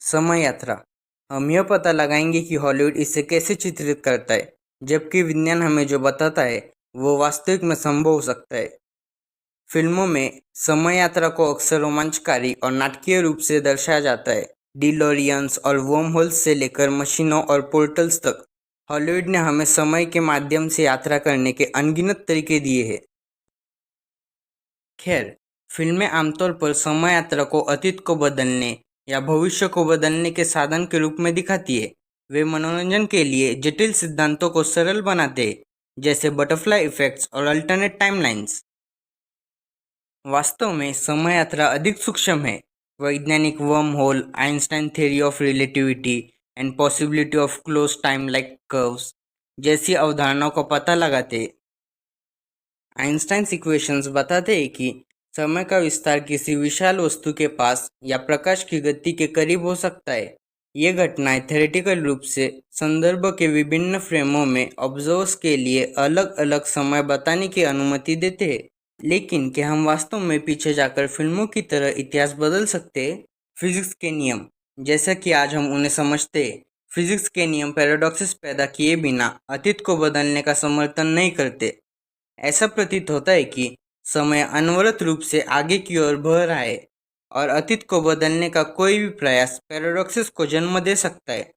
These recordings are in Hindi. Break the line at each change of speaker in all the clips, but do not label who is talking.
समय यात्रा। हम यह पता लगाएंगे कि हॉलीवुड इसे कैसे चित्रित करता है, जबकि विज्ञान हमें जो बताता है वो वास्तविक में संभव हो सकता है। फिल्मों में समय यात्रा को अक्सर रोमांचकारी और नाटकीय रूप से दर्शाया जाता है। डिलोरियंस और वर्म होल्स से लेकर मशीनों और पोर्टल्स तक, हॉलीवुड ने हमें समय के माध्यम से यात्रा करने के अनगिनत तरीके दिए हैं। खैर, फिल्में आमतौर पर समय यात्रा को अतीत को बदलने या भविष्य को बदलने के साधन के रूप में दिखाती है। वे मनोरंजन के लिए जटिल सिद्धांतों को सरल बनाते हैं, जैसे बटरफ्लाई इफेक्ट्स और अल्टरनेट टाइमलाइंस। वास्तव में समय यात्रा अधिक सूक्ष्म है। वैज्ञानिक worm hole, Einstein theory of relativity and possibility of close time like curves जैसी अवधारणाओं का पता लगाते हैं। आइंस्टाइन्स इक्वेशंस बताते हैं कि समय का विस्तार किसी विशाल वस्तु के पास या प्रकाश की गति के करीब हो सकता है। ये घटनाएं थ्योरेटिकल रूप से संदर्भ के विभिन्न फ्रेमों में ऑब्जर्वर्स के लिए अलग अलग समय बताने की अनुमति देते हैं। लेकिन क्या हम वास्तव में पीछे जाकर फिल्मों की तरह इतिहास बदल सकते हैं? फिजिक्स के नियम, जैसा कि आज हम उन्हें समझते हैं, फिजिक्स के नियम पैराडॉक्सेस पैदा किए बिना अतीत को बदलने का समर्थन नहीं करते। ऐसा प्रतीत होता है कि समय अनवरत रूप से आगे की ओर बढ़ रहा है और अतीत को बदलने का कोई भी प्रयास पैराडॉक्सेस को जन्म दे सकता है।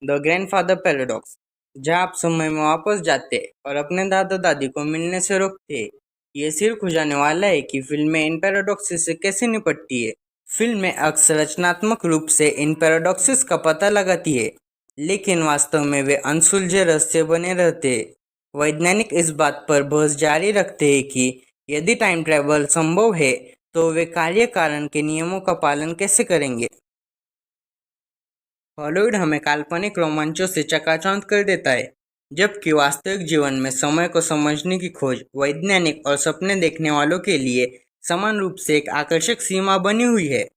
द ग्रैंडफादर पैराडॉक्स, जहां आप समय में वापस जाते और अपने दादा दादी को मिलने से रोकते। ये सिर खुजाने वाला है कि फिल्में इन पैराडॉक्सेस से कैसे निपटती है। फिल्में अक्सर रचनात्मक रूप से इन पैराडॉक्सेस का पता लगाती है, लेकिन वास्तव में वे अनसुलझे रहस्य बने रहते हैं। वैज्ञानिक इस बात पर बहस जारी रखते हैं कि यदि टाइम ट्रैवल संभव है तो वे कार्य कारण के नियमों का पालन कैसे करेंगे। हॉलीवुड हमें काल्पनिक रोमांचों से चकाचौंध कर देता है, जबकि वास्तविक जीवन में समय को समझने की खोज वैज्ञानिक और सपने देखने वालों के लिए समान रूप से एक आकर्षक सीमा बनी हुई है।